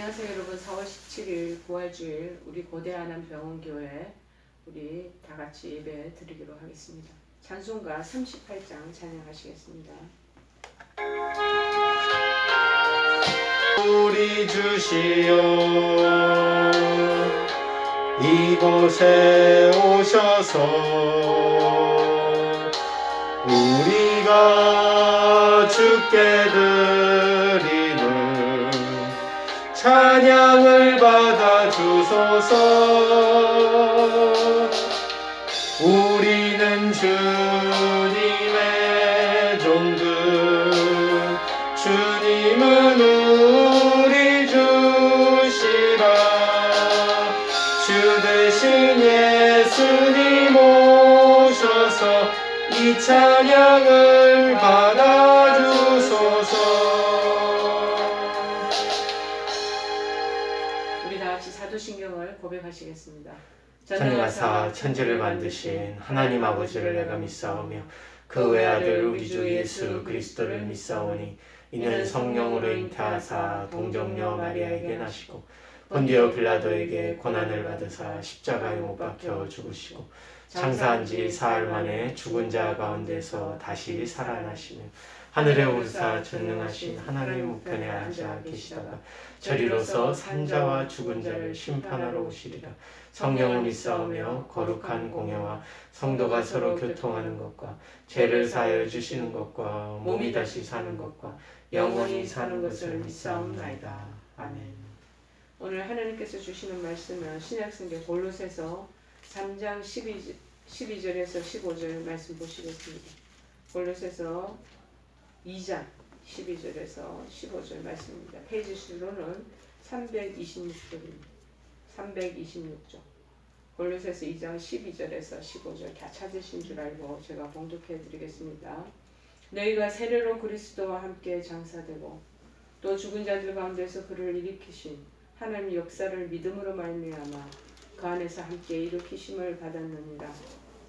안녕하세요 여러분. 4월 17일 부활주일 우리 고대 안암병원교회 우리 다같이 예배 드리기로 하겠습니다. 찬송가 38장 찬양하시겠습니다. 우리 주시여 이곳에 오셔서 우리가 주께 드리는 찬양을 받아 주소서. 우리는 주님의 종들, 주님은 우리 주시라. 주 대신 예수님 오셔서 이 찬양을 받아 주소서. 우리 다같이 사도신경을 고백하시겠습니다. 전능하사 천지를 만드신 하나님 아버지를 내가 믿사오며 그 외아들 우리 주 예수 그리스도를 믿사오니 이는 성령으로 잉태하사 동정녀 마리아에게 나시고 본디오 빌라도에게 고난을 받으사 십자가에 못 박혀 죽으시고 장사한 지 사흘 만에 죽은 자 가운데서 다시 살아나시며 하늘에 오르사 전능하신 하나님 우편에 앉아 계시다가 저리로서 산자와 죽은 자를 심판하러 오시리라. 성령을 믿사오며 거룩한 공예와 성도가 서로 교통하는 것과 죄를 사하여 주시는 것과 몸이 다시 사는 것과 영원히 사는 것을 믿사옵나이다. 아멘. 오늘 하나님께서 주시는 말씀은 신약성경 골로새서 3장 12절에서 15절 말씀 보시겠습니다. 골로새서 2장 12절에서 15절 말씀입니다. 페이지 수로는 326쪽입니다. 326쪽. 골로새서 2장 12절에서 15절 다 찾으신 줄 알고 제가 봉독해 드리겠습니다. 너희가 세례로 그리스도와 함께 장사되고 또 죽은 자들 가운데서 그를 일으키신 하나님 역사를 믿음으로 말미암아 그 안에서 함께 일으키심을 받았느니라.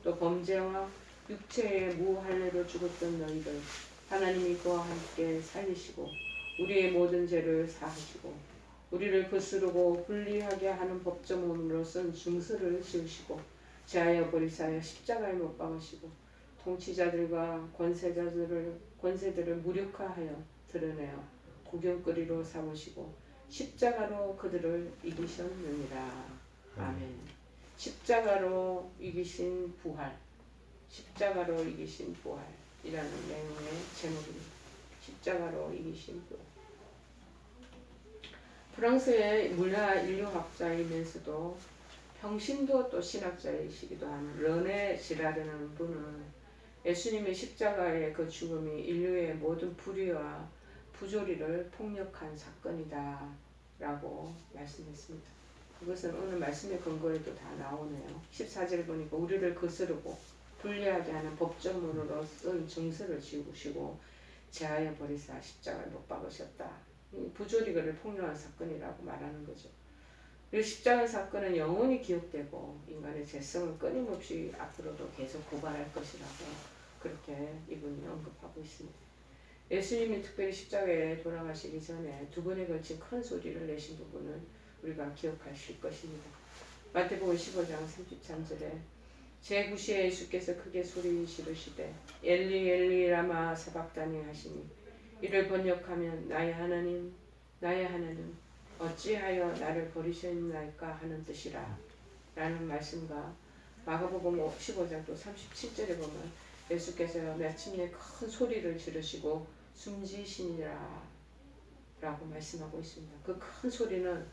또 범죄와 육체의 무할례로 죽었던 너희들 하나님이 그와 함께 살리시고 우리의 모든 죄를 사하시고 우리를 거스르고 불리하게 하는 법조문으로 쓴 중서를 지으시고 제하여 버리사여 십자가에 못 박으시고 통치자들과 권세들을 무력화하여 드러내어 구경거리로 삼으시고 십자가로 그들을 이기셨느니라. 아멘. 십자가로 이기신 부활, 십자가로 이기신 부활이라는 내용의 제목입니다. 십자가로 이기신 부활. 프랑스의 문화 인류학자이면서도 평신도 또 신학자이시기도 한 르네 지라르는 분은 예수님의 십자가의 그 죽음이 인류의 모든 불의와 부조리를 폭력한 사건이다 라고 말씀했습니다. 그것은 오늘 말씀의 근거에도 다 나오네요. 14절 보니까 우리를 거스르고 불리하게 하는 법조문으로 쓴 증서를 지우시고 제하여 버리사 십자가에 못 박으셨다. 부조리를 폭로한 사건이라고 말하는 거죠. 이 십자가 사건은 영원히 기억되고 인간의 죄성을 끊임없이 앞으로도 계속 고발할 것이라고 그렇게 이분이 언급하고 있습니다. 예수님이 특별히 십자가에 돌아가시기 전에 두 번에 걸친 큰 소리를 내신 부분은 우리가 기억하실 것입니다. 마태복음 15장 33절에 제9시에 예수께서 크게 소리 지르시되 엘리 엘리 라마 사박다니 하시니 이를 번역하면 나의 하나님 어찌하여 나를 버리셨나이까 하는 뜻이라 라는 말씀과 마가복음 15장 또 37절에 보면 예수께서 마침내 큰 소리를 지르시고 숨지시니라 라고 말씀하고 있습니다. 그 큰 소리는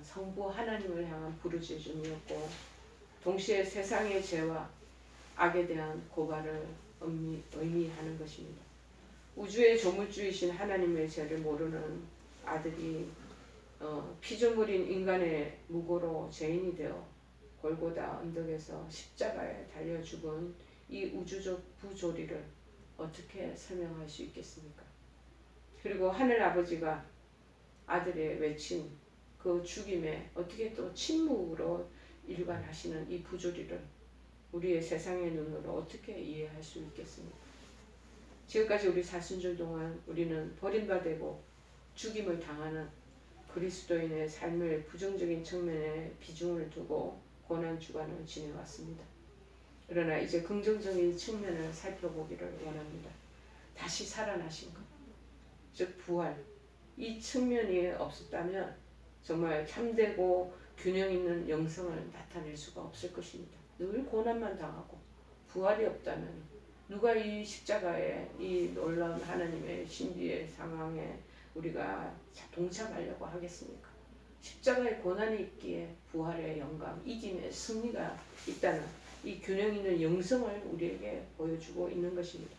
성부 하나님을 향한 부르짖음이었고 동시에 세상의 죄와 악에 대한 고발을 의미하는 것입니다. 우주의 조물주이신 하나님의 죄를 모르는 아들이 피조물인 인간의 무고로 죄인이 되어 골고다 언덕에서 십자가에 달려 죽은 이 우주적 부조리를 어떻게 설명할 수 있겠습니까? 그리고 하늘 아버지가 아들의 외친 그 죽임에 어떻게 또 침묵으로 일관하시는 이 부조리를 우리의 세상의 눈으로 어떻게 이해할 수 있겠습니까? 지금까지 우리 사순절 동안 우리는 버림받고 죽임을 당하는 그리스도인의 삶의 부정적인 측면에 비중을 두고 고난 주간을 지내왔습니다. 그러나 이제 긍정적인 측면을 살펴보기를 원합니다. 다시 살아나신 것, 즉 부활, 이 측면이 없었다면 정말 참되고 균형 있는 영성을 나타낼 수가 없을 것입니다. 늘 고난만 당하고 부활이 없다면 누가 이 십자가의 이 놀라운 하나님의 신비의 상황에 우리가 동참하려고 하겠습니까? 십자가의 고난이 있기에 부활의 영광, 이김의 승리가 있다는 이 균형 있는 영성을 우리에게 보여주고 있는 것입니다.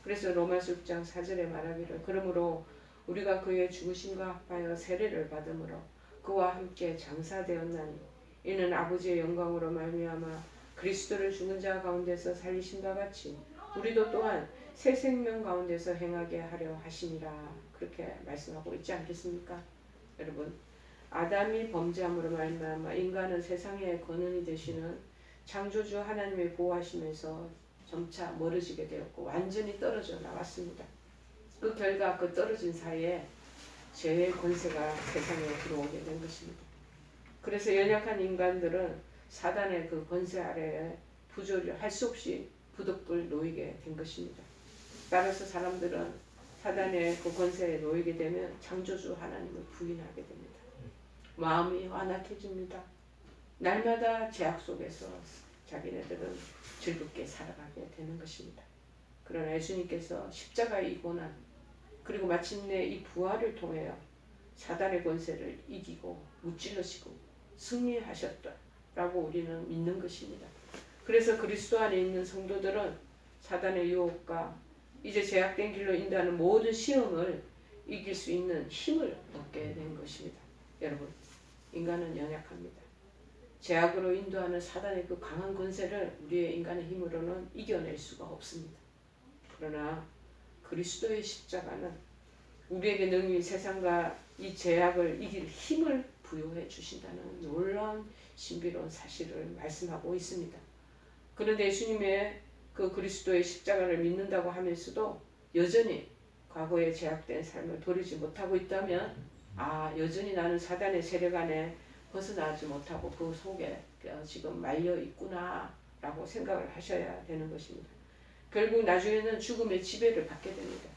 그래서 로마서 6장 4절에 말하기를 그러므로 우리가 그의 죽으심과 합하여 세례를 받음으로 그와 함께 장사되었나니 이는 아버지의 영광으로 말미암아 그리스도를 죽은 자 가운데서 살리심과 같이 우리도 또한 새 생명 가운데서 행하게 하려 하심이라 그렇게 말씀하고 있지 않겠습니까? 여러분, 아담이 범죄함으로 말미암아 인간은 세상의 근원이 되시는 창조주 하나님의 보호하심에서 점차 멀어지게 되었고 완전히 떨어져 나왔습니다. 그 결과 그 떨어진 사이에 죄의 권세가 세상에 들어오게 된 것입니다. 그래서 연약한 인간들은 사단의 그 권세 아래에 부조리 할 수 없이 부득불 놓이게 된 것입니다. 따라서 사람들은 사단의 그 권세에 놓이게 되면 창조주 하나님을 부인하게 됩니다. 마음이 완악해집니다. 날마다 죄악 속에서 자기네들은 즐겁게 살아가게 되는 것입니다. 그러나 예수님께서 십자가의 이 고난 그리고 마침내 이 부활을 통하여 사단의 권세를 이기고 무찔러시고 승리하셨다라고 우리는 믿는 것입니다. 그래서 그리스도 안에 있는 성도들은 사단의 유혹과 이제 제약된 길로 인도하는 모든 시험을 이길 수 있는 힘을 얻게 된 것입니다. 여러분, 인간은 연약합니다. 제약으로 인도하는 사단의 그 강한 권세를 우리의 인간의 힘으로는 이겨낼 수가 없습니다. 그러나 그리스도의 십자가는 우리에게 능히 세상과 이 제약을 이길 힘을 부여해 주신다는 놀라운 신비로운 사실을 말씀하고 있습니다. 그런데 예수님의 그 그리스도의 십자가를 믿는다고 하면서도 여전히 과거에 제약된 삶을 버리지 못하고 있다면 여전히 나는 사단의 세력 안에 벗어나지 못하고 그 속에 지금 말려 있구나 라고 생각을 하셔야 되는 것입니다. 결국 나중에는 죽음의 지배를 받게 됩니다.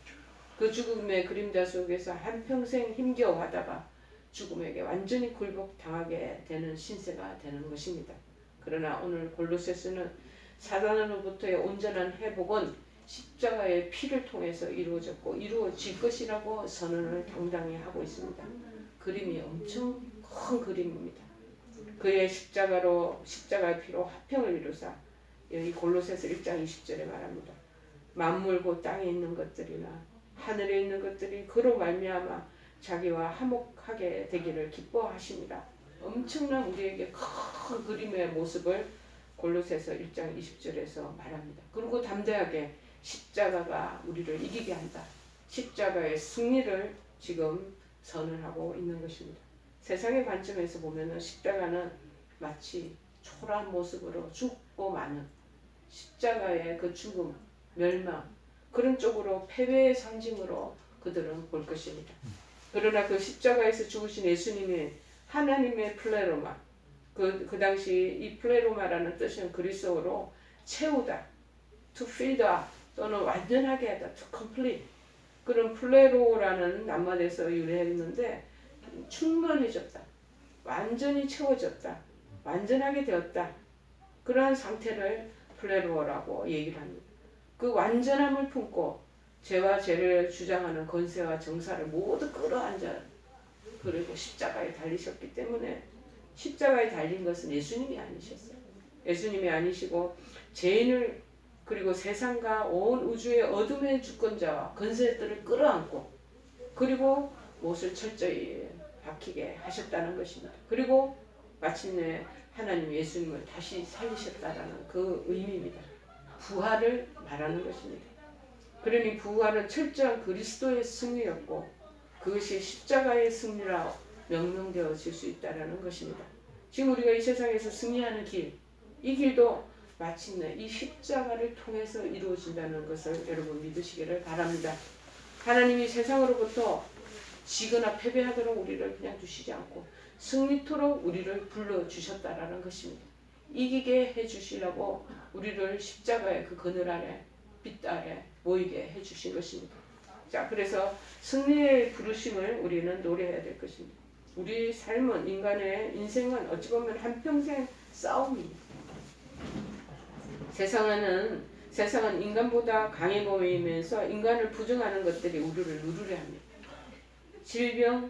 그 죽음의 그림자 속에서 한평생 힘겨워하다가 죽음에게 완전히 굴복당하게 되는 신세가 되는 것입니다. 그러나 오늘 골로새서는 사단으로부터의 온전한 회복은 십자가의 피를 통해서 이루어졌고 이루어질 것이라고 선언을 당당히 하고 있습니다. 그림이 엄청 큰 그림입니다. 그의 십자가의 피로 화평을 이루사 여기 골로새서 1장 20절에 말합니다. 만물고 땅에 있는 것들이나 하늘에 있는 것들이 그로 말미암아 자기와 화목하게 되기를 기뻐하십니다. 엄청난 우리에게 큰 그림의 모습을 골로새서 1장 20절에서 말합니다. 그리고 담대하게 십자가가 우리를 이기게 한다. 십자가의 승리를 지금 선언하고 있는 것입니다. 세상의 관점에서 보면 십자가는 마치 초라한 모습으로 죽고 마는 십자가의 그 죽음, 멸망 그런 쪽으로 패배의 상징으로 그들은 볼 것입니다. 그러나 그 십자가에서 죽으신 예수님이 하나님의 플레로마 그 당시 이 플레로마라는 뜻은 그리스어로 채우다, to fill up 또는 완전하게 하다, to complete 그런 플레로라는 낱말에서 유래했는데 충만해졌다, 완전히 채워졌다, 완전하게 되었다 그러한 상태를 플레로라고 얘기를 합니다. 그 완전함을 품고 죄와 죄를 주장하는 권세와 정사를 모두 끌어안자 그리고 십자가에 달리셨기 때문에 십자가에 달린 것은 예수님이 아니셨어요. 예수님이 아니시고 죄인을 그리고 세상과 온 우주의 어둠의 주권자와 권세들을 끌어안고 그리고 못을 철저히 박히게 하셨다는 것입니다. 그리고 마침내 하나님 예수님을 다시 살리셨다라는 그 의미입니다. 부활을 말하는 것입니다. 그러니 부활은 철저한 그리스도의 승리였고 그것이 십자가의 승리라 명명되어질 수 있다는 것입니다. 지금 우리가 이 세상에서 승리하는 길, 이 길도 마침내 이 십자가를 통해서 이루어진다는 것을 여러분 믿으시기를 바랍니다. 하나님이 세상으로부터 지거나 패배하도록 우리를 그냥 두시지 않고 승리토록 우리를 불러주셨다라는 것입니다. 이기게 해주시려고 우리를 십자가의 그 그늘 아래 빛 아래 모이게 해주신 것입니다. 자, 그래서 승리의 부르심을 우리는 노래해야 될 것입니다. 우리 삶은 인간의 인생은 어찌 보면 한평생 싸움입니다. 세상은 인간보다 강해 보이면서 인간을 부정하는 것들이 우리를 누르려 합니다. 질병,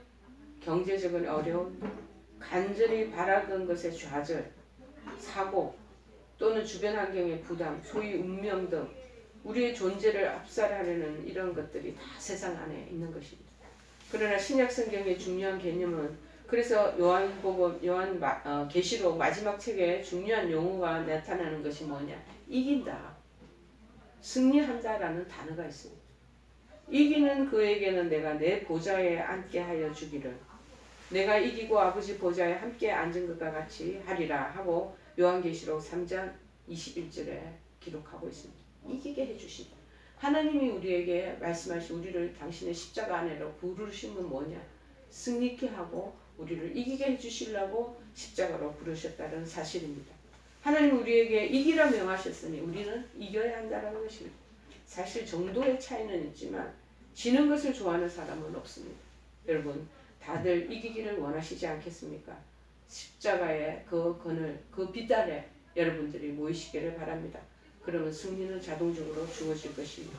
경제적인 어려움, 간절히 바라던 것의 좌절, 사고 또는 주변 환경의 부담, 소위 운명 등 우리의 존재를 압살하려는 이런 것들이 다 세상 안에 있는 것입니다. 그러나 신약 성경의 중요한 개념은 그래서 계시록 마지막 책에 중요한 용어가 나타나는 것이 뭐냐? 이긴다, 승리한다라는 단어가 있습니다. 이기는 그에게는 내가 내 보좌에 앉게 하여 주기를 내가 이기고 아버지 보좌에 함께 앉은 것과 같이 하리라 하고 요한계시록 3장 21절에 기록하고 있습니다. 이기게 해주신다. 하나님이 우리에게 말씀하신 우리를 당신의 십자가 안에로 부르신 건 뭐냐? 승리케 하고 우리를 이기게 해주시려고 십자가로 부르셨다는 사실입니다. 하나님 우리에게 이기라 명하셨으니 우리는 이겨야 한다는 것입니다. 사실 정도의 차이는 있지만 지는 것을 좋아하는 사람은 없습니다. 여러분 다들 이기기를 원하시지 않겠습니까? 십자가의 그 그늘, 그 빛 아래 여러분들이 모이시기를 바랍니다. 그러면 승리는 자동적으로 주어질 것입니다.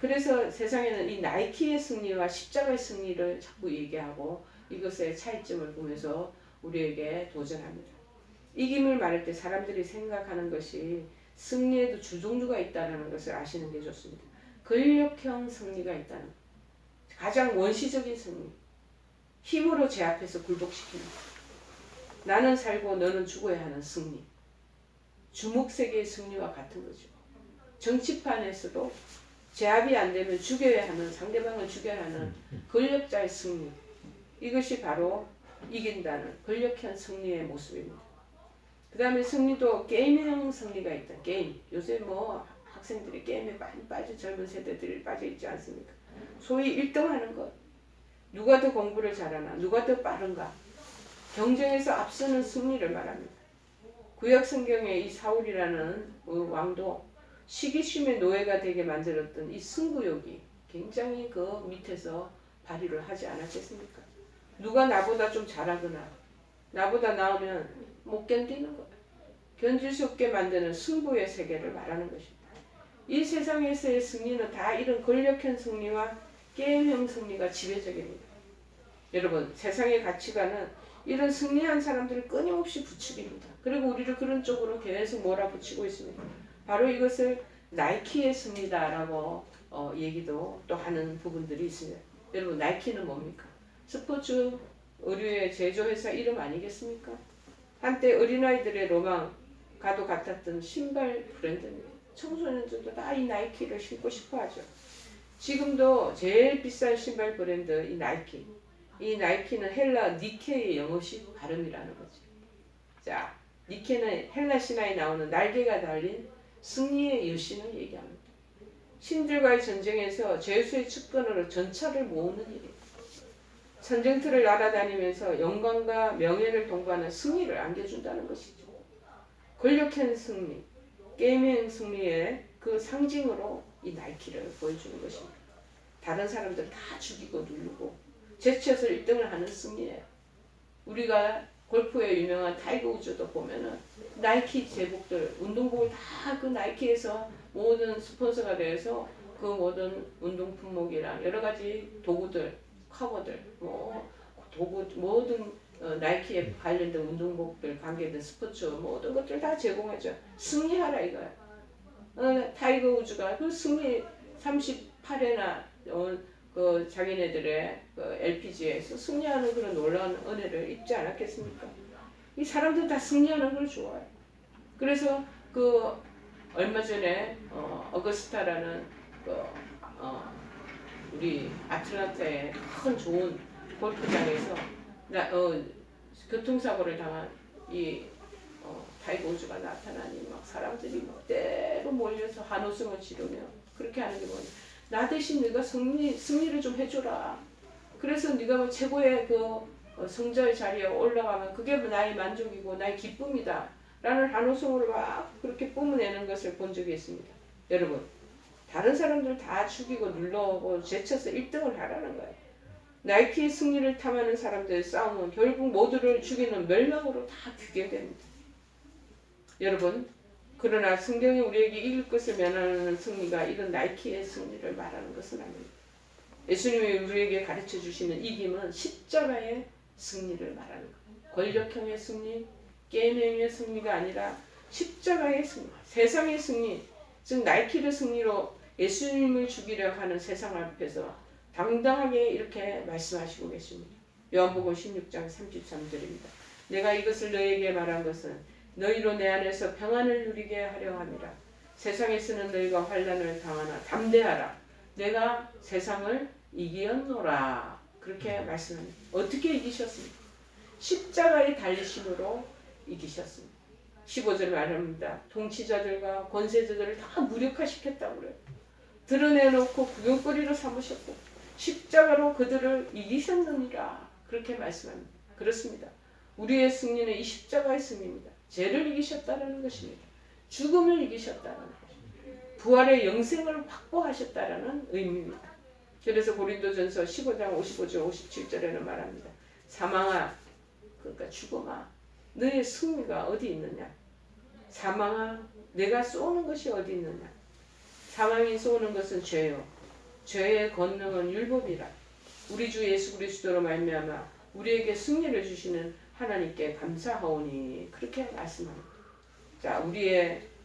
그래서 세상에는 이 나이키의 승리와 십자가의 승리를 자꾸 얘기하고 이것의 차이점을 보면서 우리에게 도전합니다. 이김을 말할 때 사람들이 생각하는 것이 승리에도 주종류가 있다는 것을 아시는 게 좋습니다. 권력형 승리가 있다는 것. 가장 원시적인 승리. 힘으로 제압해서 굴복시킵니다. 나는 살고 너는 죽어야 하는 승리. 주목세계의 승리와 같은 거죠. 정치판에서도 제압이 안 되면 죽여야 하는, 상대방을 죽여야 하는 권력자의 승리. 이것이 바로 이긴다는 권력형 승리의 모습입니다. 그 다음에 승리도 게임형 승리가 있다. 게임. 요새 뭐 학생들이 게임에 많이 빠져, 젊은 세대들이 빠져 있지 않습니까? 소위 1등 하는 것. 누가 더 공부를 잘하나, 누가 더 빠른가. 경쟁에서 앞서는 승리를 말합니다. 구약 성경에 이 사울이라는 왕도 시기심의 노예가 되게 만들었던 이 승부욕이 굉장히 그 밑에서 발휘를 하지 않았겠습니까? 누가 나보다 좀 잘하거나 나보다 나으면 못 견디는 거예요. 견딜 수 없게 만드는 승부의 세계를 말하는 것입니다. 이 세상에서의 승리는 다 이런 권력형 승리와 게임형 승리가 지배적입니다. 여러분 세상의 가치관은 이런 승리한 사람들을 끊임없이 부추깁니다. 그리고 우리를 그런 쪽으로 계속 몰아붙이고 있습니다. 바로 이것을 나이키의 승리다라고 얘기도 또 하는 부분들이 있습니다. 여러분 나이키는 뭡니까? 스포츠 의류의 제조회사 이름 아니겠습니까? 한때 어린아이들의 로망과도 같았던 신발 브랜드입니다. 청소년들도 다 이 나이키를 신고 싶어 하죠. 지금도 제일 비싼 신발 브랜드 이 나이키. 이 나이키는 헬라 니케의 영어식 발음이라는 거죠. 자, 니케는 헬라 신화에 나오는 날개가 달린 승리의 여신을 얘기합니다. 신들과의 전쟁에서 제우스의 측근으로 전차를 모으는 일이에요. 전쟁터를 날아다니면서 영광과 명예를 동반한 승리를 안겨준다는 것이죠. 권력형 승리, 게임형 승리의 그 상징으로 이 나이키를 보여주는 것입니다. 다른 사람들 다 죽이고 누르고 제쳐서 1등을 하는 승리예요. 우리가 골프에 유명한 타이거 우즈도 보면은 나이키 제복들, 운동복을 다 그 나이키에서 모든 스폰서가 돼서 그 모든 운동 품목이랑 여러 가지 도구들, 커버들, 모든 나이키에 관련된 운동복들, 관계된 스포츠 모든 것들 다 제공하죠. 승리하라 이거야. 타이거 우즈가 그 승리 38회나 그 자기네들의 그 LPGA에서 승리하는 그런 놀라운 은혜를 입지 않았겠습니까? 이 사람들 다 승리하는 걸 좋아해. 그래서 그 얼마 전에 어거스타라는 우리 아틀란타의 큰 좋은 골프장에서 교통사고를 당한 이 타이거 우즈가 나타나니 막 사람들이 막 때로 몰려서 한우승을 지르며 그렇게 하는 게 뭐냐. 나 대신 네가 승리를 좀 해줘라. 그래서 네가 뭐 최고의 성자의 자리에 올라가면 그게 나의 만족이고 나의 기쁨이다 라는 한호성으로 막 그렇게 뿜어내는 것을 본 적이 있습니다. 여러분, 다른 사람들 다 죽이고 눌러오고 제쳐서 1등을 하라는 거예요. 나이키의 승리를 탐하는 사람들의 싸움은 결국 모두를 죽이는 멸망으로 다 귀결됩니다. 여러분, 그러나 성경이 우리에게 이길 것을 면하는 승리가 이런 나이키의 승리를 말하는 것은 아닙니다. 예수님이 우리에게 가르쳐 주시는 이김은 십자가의 승리를 말하는 거예요. 권력형의 승리, 게임형의 승리가 아니라 십자가의 승리, 세상의 승리, 즉 나이키의 승리로 예수님을 죽이려 하는 세상 앞에서 당당하게 이렇게 말씀하시고 계십니다. 요한복음 16장 33절입니다. 내가 이것을 너희에게 말한 것은 너희로 내 안에서 평안을 누리게 하려 함이라. 세상에서는 너희가 환난을 당하나 담대하라. 내가 세상을 이기었노라. 그렇게 말씀합니다. 어떻게 이기셨습니까? 십자가의 달리심으로 이기셨습니다. 15절 말합니다. 통치자들과 권세자들을 다 무력화시켰다고 그래요. 드러내놓고 구경거리로 삼으셨고 십자가로 그들을 이기셨느니라. 그렇게 말씀합니다. 그렇습니다. 우리의 승리는 이 십자가의 승리입니다. 죄를 이기셨다는 것입니다. 죽음을 이기셨다는 것입니다. 부활의 영생을 확보하셨다는 의미입니다. 그래서 고린도전서 15장 55절 57절에는 말합니다. 사망아, 그러니까 죽음아, 너의 승리가 어디 있느냐? 사망아, 내가 쏘는 것이 어디 있느냐? 사망이 쏘는 것은 죄요. 죄의 권능은 율법이라. 우리 주 예수 그리스도로 말미암아 우리에게 승리를 주시는 하나님께 감사하오니. 그렇게 말씀합니다. 자,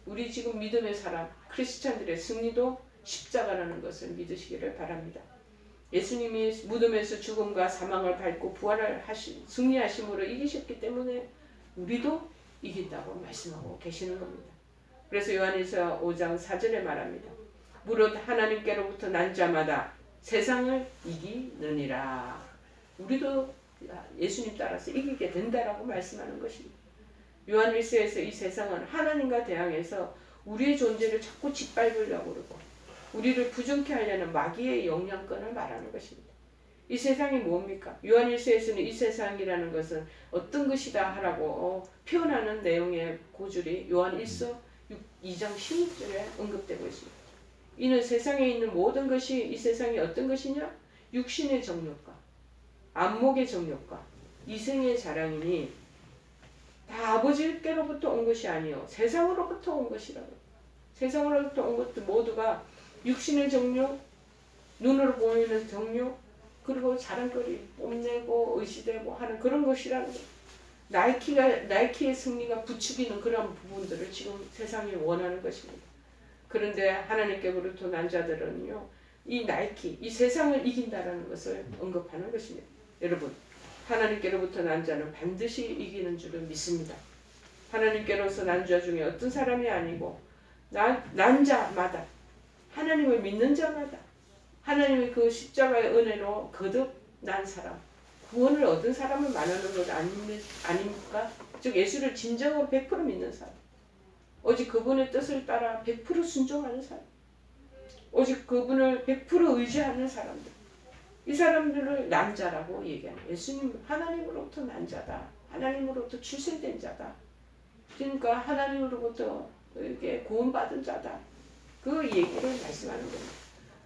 우리 지금 믿음의 사람, 크리스찬들의 승리도 십자가라는 것을 믿으시기를 바랍니다. 예수님이 무덤에서 죽음과 사망을 밟고 부활을 승리하심으로 이기셨기 때문에 우리도 이긴다고 말씀하고 계시는 겁니다. 그래서 요한일서 5장 4절에 말합니다. 무릇 하나님께로부터 난 자마다 세상을 이기느니라. 우리도 예수님 따라서 이기게 된다라고 말씀하는 것입니다. 요한일서에서 이 세상은 하나님과 대항해서 우리의 존재를 자꾸 짓밟으려고 그러고 우리를 부정케 하려는 마귀의 영향권을 말하는 것입니다. 이 세상이 뭡니까? 요한일서에서는 이 세상이라는 것은 어떤 것이다 하라고 표현하는 내용의 고줄이 요한일서 2장 16절에 언급되고 있습니다. 이는 세상에 있는 모든 것이 이 세상이 어떤 것이냐? 육신의 정욕과 안목의 정욕과 이생의 자랑이니 다 아버지께로부터 온 것이 아니요 세상으로부터 온 것이라고. 세상으로부터 온 것도 모두가 육신의 정욕, 눈으로 보이는 정욕, 그리고 자랑거리, 뽐내고 의시되고 하는 그런 것이라는 것. 나이키의 승리가 부추기는 그런 부분들을 지금 세상이 원하는 것입니다. 그런데 하나님께로부터 난 자들은요, 이 나이키, 이 세상을 이긴다라는 것을 언급하는 것입니다. 여러분, 하나님께로부터 난 자는 반드시 이기는 줄을 믿습니다. 하나님께로서 난 자 중에 어떤 사람이 아니고 난 자마다, 하나님을 믿는 자마다 하나님의 그 십자가의 은혜로 거듭 난 사람, 구원을 얻은 사람을 말하는 것 아닙니까? 즉 예수를 진정으로 100% 믿는 사람, 오직 그분의 뜻을 따라 100% 순종하는 사람, 오직 그분을 100% 의지하는 사람들, 이 사람들을 난 자라고 얘기하는. 예수님 하나님으로부터 난 자다, 하나님으로부터 출생된 자다, 그러니까 하나님으로부터 이렇게 구원받은 자다, 그 얘기를 말씀하는 겁니다.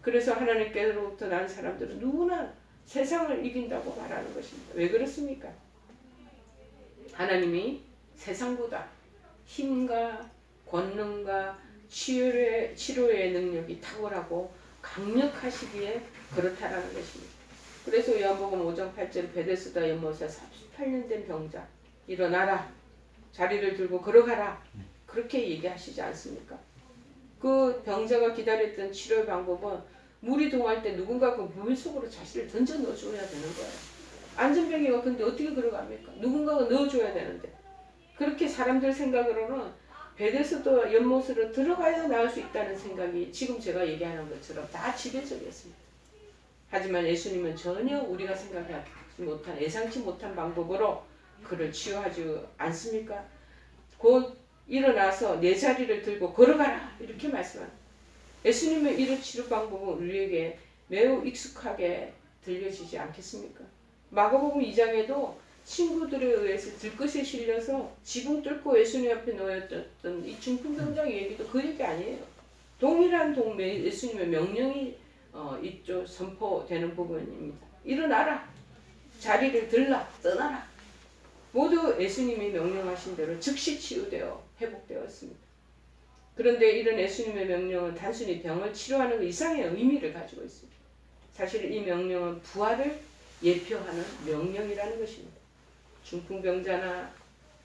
그래서 하나님께로부터 난 사람들은 누구나 세상을 이긴다고 말하는 것입니다. 왜 그렇습니까? 하나님이 세상보다 힘과 권능과 치료의 능력이 탁월하고 강력하시기에 그렇다라는 것입니다. 그래서 요한복음 5장 8절 베데스다 연못에 38년 된 병자 일어나라, 자리를 들고 걸어가라, 그렇게 얘기하시지 않습니까? 그 병자가 기다렸던 치료의 방법은 물이 동할 때 누군가 그 물 속으로 자신을 던져 넣어줘야 되는 거예요. 안전병이가 근데 어떻게 걸어갑니까? 누군가가 넣어줘야 되는데, 그렇게 사람들 생각으로는 베데스다 연못으로 들어가야 나을 수 있다는 생각이 지금 제가 얘기하는 것처럼 다 지배적이었습니다. 하지만 예수님은 전혀 우리가 생각하지 못한, 예상치 못한 방법으로 그를 치유하지 않습니까? 곧 일어나서 내 자리를 들고 걸어가라, 이렇게 말씀합니다. 예수님의 이런 치료 방법은 우리에게 매우 익숙하게 들려지지 않겠습니까? 마가복음 2장에도 친구들에 의해서 들것에 실려서 지붕 뚫고 예수님 앞에 놓였던 이 중풍병자의 얘기도 그 얘기 아니에요. 동일한 예수님의 명령이 이쪽 선포되는 부분입니다. 일어나라, 자리를 들라, 떠나라. 모두 예수님이 명령하신 대로 즉시 치유되어 회복되었습니다. 그런데 이런 예수님의 명령은 단순히 병을 치료하는 것 이상의 의미를 가지고 있습니다. 사실 이 명령은 부활을 예표하는 명령이라는 것입니다. 중풍병자나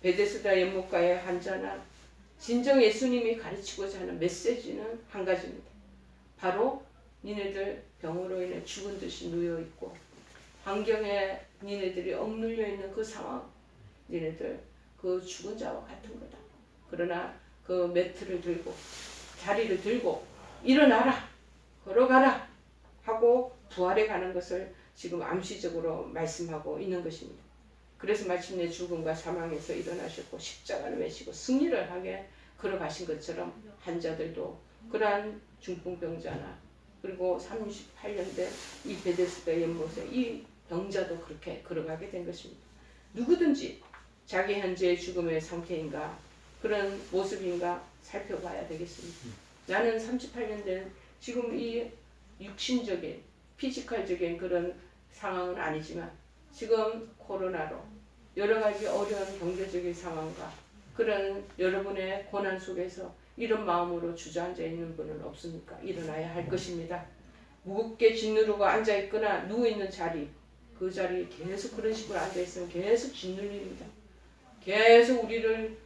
베데스다 연못가의 환자나 진정 예수님이 가르치고자 하는 메시지는 한 가지입니다. 바로 니네들 병으로 인해 죽은 듯이 누워있고 환경에 니네들이 억눌려 있는 그 상황, 니네들 그 죽은 자와 같은 거다. 그러나 그 매트를 들고 자리를 들고 일어나라, 걸어가라 하고 부활해 가는 것을 지금 암시적으로 말씀하고 있는 것입니다. 그래서 마침내 죽음과 사망에서 일어나셨고 십자가를 메시고 승리를 하게 걸어가신 것처럼 환자들도 그러한 중풍병자나 그리고 38년 된 이 베데스다 연못에 이 병자도 그렇게 걸어가게 된 것입니다. 누구든지 자기 현재의 죽음의 상태인가 그런 모습인가 살펴봐야 되겠습니다. 나는 38년 된 지금 이 육신적인 피지컬적인 그런 상황은 아니지만 지금 코로나로 여러 가지 어려운 경제적인 상황과 그런 여러분의 고난 속에서 이런 마음으로 주저앉아 있는 분은 없습니까? 일어나야 할 것입니다. 무겁게 짓누르고 앉아있거나 누워있는 자리, 그 자리에 계속 그런 식으로 앉아있으면 계속 짓눌립니다. 계속 우리를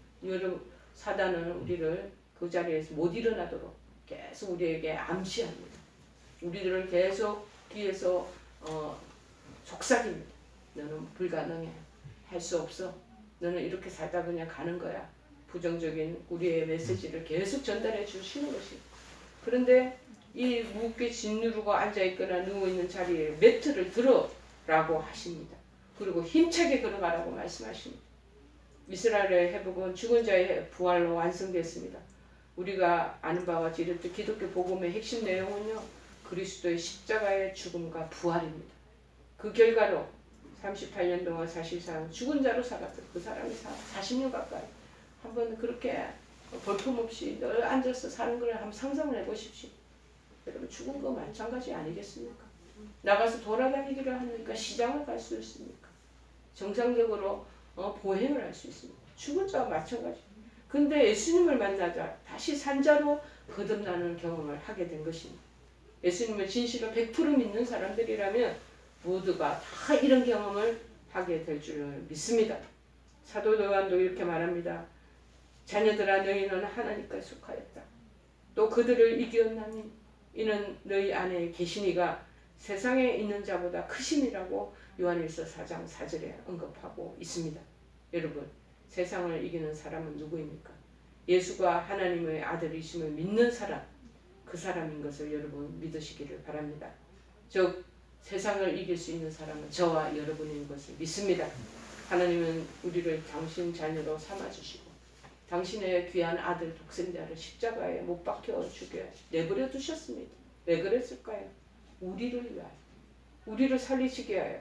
사단은 우리를 그 자리에서 못 일어나도록 계속 우리에게 암시합니다. 우리들을 계속 뒤에서 속삭입니다. 너는 불가능해. 할 수 없어. 너는 이렇게 살다 그냥 가는 거야. 부정적인 우리의 메시지를 계속 전달해 주시는 것입니다. 그런데 이 무겁게 짓누르고 앉아있거나 누워있는 자리에 매트를 들어라고 하십니다. 그리고 힘차게 걸어가라고 말씀하십니다. 이스라엘의 회복은 죽은 자의 부활로 완성됐습니다. 우리가 아는 바와 같이 이렇듯 기독교 복음의 핵심 내용은요. 그리스도의 십자가의 죽음과 부활입니다. 그 결과로 38년 동안 사실상 죽은 자로 살았던 그 사람이 40년 가까이 한번 그렇게 볼품없이 늘 앉아서 사는 걸 한번 상상을 해보십시오. 여러분 죽은 거 마찬가지 아니겠습니까? 나가서 돌아다니기를 하니까 시장을 갈 수 있습니까? 정상적으로 보행을 할 수 있습니다. 죽은 자와 마찬가지. 근데 예수님을 만나자 다시 산자로 거듭나는 경험을 하게 된 것입니다. 예수님을 진실로 100% 믿는 사람들이라면 모두가 다 이런 경험을 하게 될 줄 믿습니다. 사도 요한도 이렇게 말합니다. 자녀들아 너희는 하나님께 속하였다. 또 그들을 이기었나니 이는 너희 안에 계신 이가 세상에 있는 자보다 크심이라고 요한일서 4장 4절에 언급하고 있습니다. 여러분 세상을 이기는 사람은 누구입니까? 예수가 하나님의 아들이심을 믿는 사람, 그 사람인 것을 여러분 믿으시기를 바랍니다. 즉 세상을 이길 수 있는 사람은 저와 여러분인 것을 믿습니다. 하나님은 우리를 당신 자녀로 삼아주시고 당신의 귀한 아들 독생자를 십자가에 못 박혀 죽여 내버려 두셨습니다. 왜 그랬을까요? 우리를 위하여, 우리를 살리시게 하여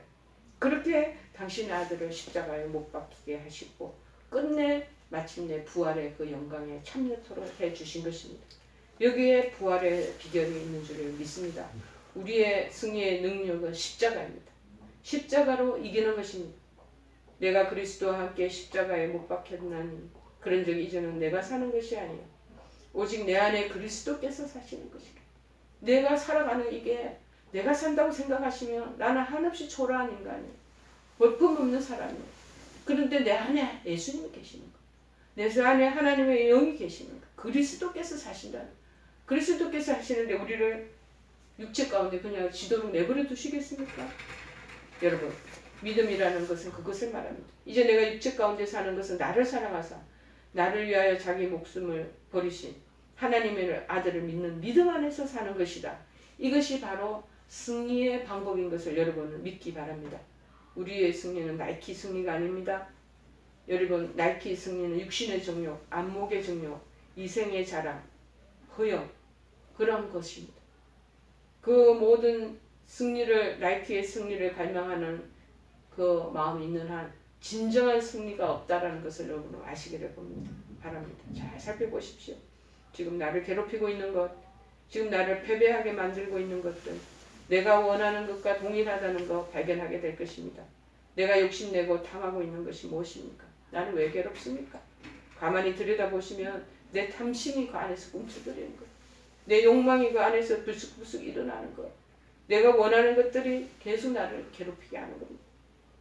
그렇게 당신의 아들을 십자가에 못 박히게 하시고 끝내 마침내 부활의 그 영광에 참여토록 해주신 것입니다. 여기에 부활의 비결이 있는 줄을 믿습니다. 우리의 승리의 능력은 십자가입니다. 십자가로 이기는 것입니다. 내가 그리스도와 함께 십자가에 못 박혔나니 그런 적 이제는 내가 사는 것이 아니요 오직 내 안에 그리스도께서 사시는 것이라. 내가 살아가는 이게 내가 산다고 생각하시면 나는 한없이 초라한 인간이에요. 볼품없는 사람이에요. 그런데 내 안에 예수님이 계시는 거. 내 안에 하나님의 영이 계시는 거. 그리스도께서 사신다는 거. 그리스도께서 하시는데 우리를 육체 가운데 그냥 지도로 내버려 두시겠습니까? 여러분 믿음이라는 것은 그것을 말합니다. 이제 내가 육체 가운데 사는 것은 나를 사랑하사 나를 위하여 자기 목숨을 버리신 하나님의 아들을 믿는 믿음 안에서 사는 것이다. 이것이 바로 승리의 방법인 것을 여러분은 믿기 바랍니다. 우리의 승리는 나이키 승리가 아닙니다. 여러분 나이키 승리는 육신의 정욕, 안목의 정욕, 이생의 자랑, 허영 그런 것입니다. 그 모든 나이키의 승리를 갈망하는 그 마음이 있는 한 진정한 승리가 없다라는 것을 여러분은 아시기를 바랍니다. 잘 살펴보십시오. 지금 나를 괴롭히고 있는 것, 지금 나를 패배하게 만들고 있는 것들, 내가 원하는 것과 동일하다는 것 발견하게 될 것입니다. 내가 욕심내고 탐하고 있는 것이 무엇입니까? 나는 왜 괴롭습니까? 가만히 들여다보시면 내 탐심이 그 안에서 꿈틀거리는 것, 내 욕망이 그 안에서 불쑥불쑥 일어나는 것, 내가 원하는 것들이 계속 나를 괴롭히게 하는 겁니다.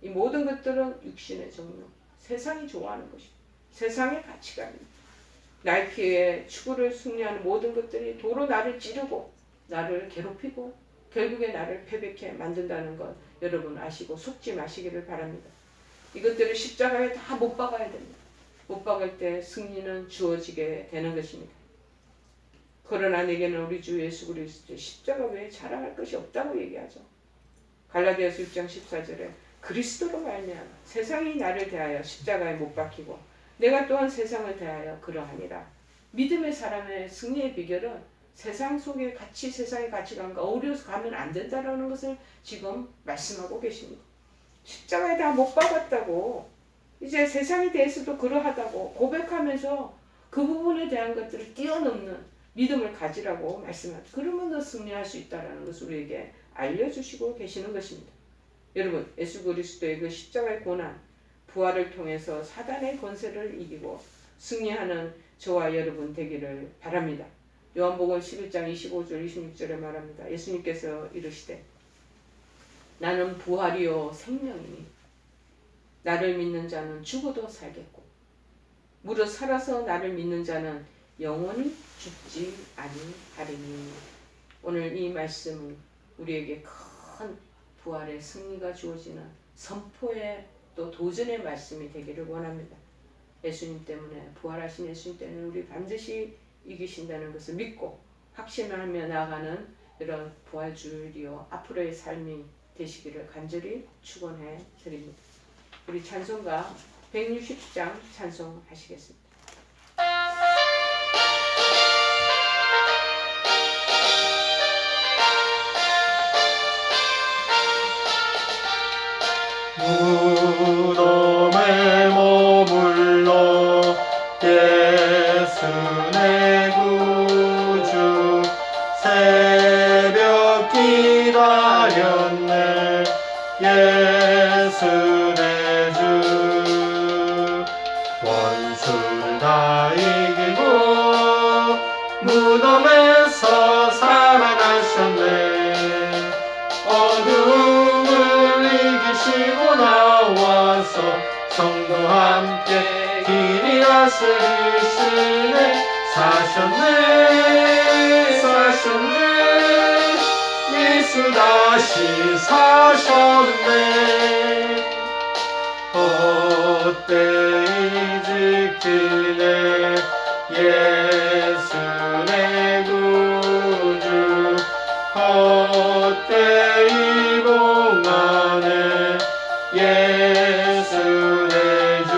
이 모든 것들은 육신의 정욕, 세상이 좋아하는 것입니다. 세상의 가치관입니다. 나이키의 추구를 승리하는 모든 것들이 도로 나를 찌르고 나를 괴롭히고 결국에 나를 패배케 만든다는 것 여러분 아시고 속지 마시기를 바랍니다. 이것들을 십자가에 다 못 박아야 됩니다. 못 박을 때 승리는 주어지게 되는 것입니다. 그러나 내게는 우리 주 예수 그리스도의 십자가 외에 자랑할 것이 없다고 얘기하죠. 갈라디아서 6장 14절에 그리스도로 말미암아 세상이 나를 대하여 십자가에 못 박히고 내가 또한 세상을 대하여 그러하니라. 믿음의 사람의 승리의 비결은 세상 속의 가치, 세상의 가치관과 어우러서 가면 안 된다는 것을 지금 말씀하고 계십니다. 십자가에 다 못 박았다고 이제 세상에 대해서도 그러하다고 고백하면서 그 부분에 대한 것들을 뛰어넘는 믿음을 가지라고 말씀합니다. 그러면 더 승리할 수 있다는 것을 우리에게 알려주시고 계시는 것입니다. 여러분, 예수 그리스도의 그 십자가의 고난, 부활을 통해서 사단의 권세를 이기고 승리하는 저와 여러분 되기를 바랍니다. 요한복음 11장 25절 26절에 말합니다. 예수님께서 이르시되 나는 부활이요 생명이니 나를 믿는 자는 죽어도 살겠고 무릇 살아서 나를 믿는 자는 영원히 죽지 아니하리니. 오늘 이 말씀은 우리에게 큰 부활의 승리가 주어지는 선포의 또 도전의 말씀이 되기를 원합니다. 예수님 때문에 부활하신 예수님 때문에 우리 반드시 이기신다는 것을 믿고 확신하며 나아가는 이런 부활주일이요 앞으로의 삶이 되시기를 간절히 축원해 드립니다. 우리 찬송가 160장 찬송하시겠습니다. 무덤에 머물러 예수 내 구주 새벽 기다렸네 예수 내 주 원수를 다 이기고 무덤에서 살아나셨네 어둠을 이기시고 나와서 성도와 함께 길이 다스리시네 사셨네 예수 다시 사셨네 헛되이 지키네 예수 내 구주 헛되이 봉하네 예수 내 주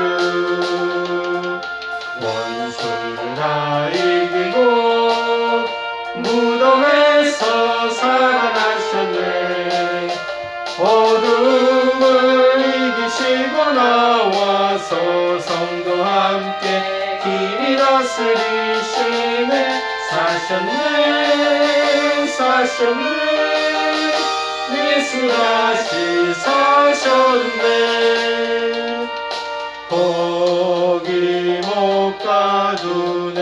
원수를 다 이기고 무덤에서 살아나셨네 어둠을 이기시고 나와서 성도와 함께 길이 다스리시네 사셨네 예수 다시 사셨네 거기 못 가두네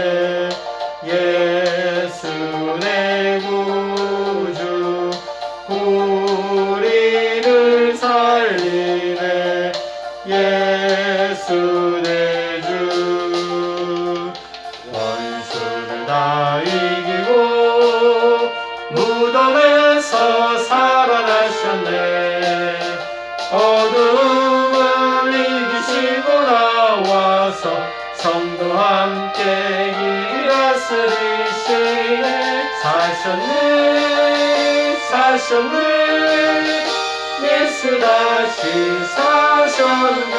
예수 내 구주 우리를 살리네 예수 내 주 원수를 다 이기고 무덤에서 살아나셨네 어둠을 이기시고 나와서 성도와 함께 길 다스리시네 사셨네 예수 다시 사셨네.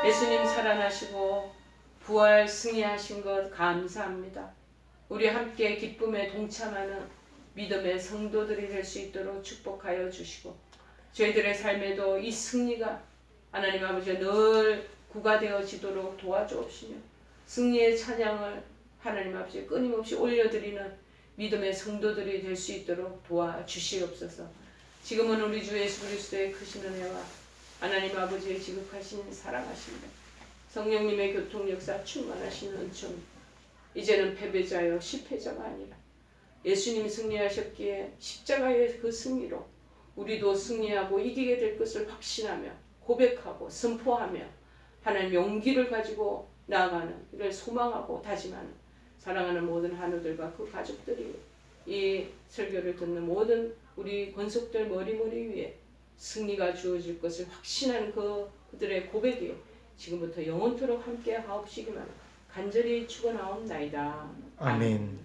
예수님 살아나시고 부활 승리하신 것 감사합니다. 우리 함께 기쁨에 동참하는 믿음의 성도들이 될 수 있도록 축복하여 주시고 저희들의 삶에도 이 승리가 하나님 아버지 늘 구가 되어지도록 도와주옵시며 승리의 찬양을 하나님 아버지 끊임없이 올려드리는 믿음의 성도들이 될 수 있도록 도와주시옵소서. 지금은 우리 주 예수 그리스도의 크신 은혜와 하나님 아버지의 지극하신 사랑하심과 성령님의 교통 역사 충만하시는 은총 이제는 패배자여 실패자가 아니라 예수님 승리하셨기에 십자가의 그 승리로 우리도 승리하고 이기게 될 것을 확신하며 고백하고 선포하며 하나님 용기를 가지고 나아가는 이를 소망하고 다짐하는 사랑하는 모든 한우들과 그 가족들이 이 설교를 듣는 모든 우리 권속들 머리머리 위에 승리가 주어질 것을 확신하는 그들의 고백이 지금부터 영원토록 함께 하옵시기만 간절히 축원하옵나이다. 아멘.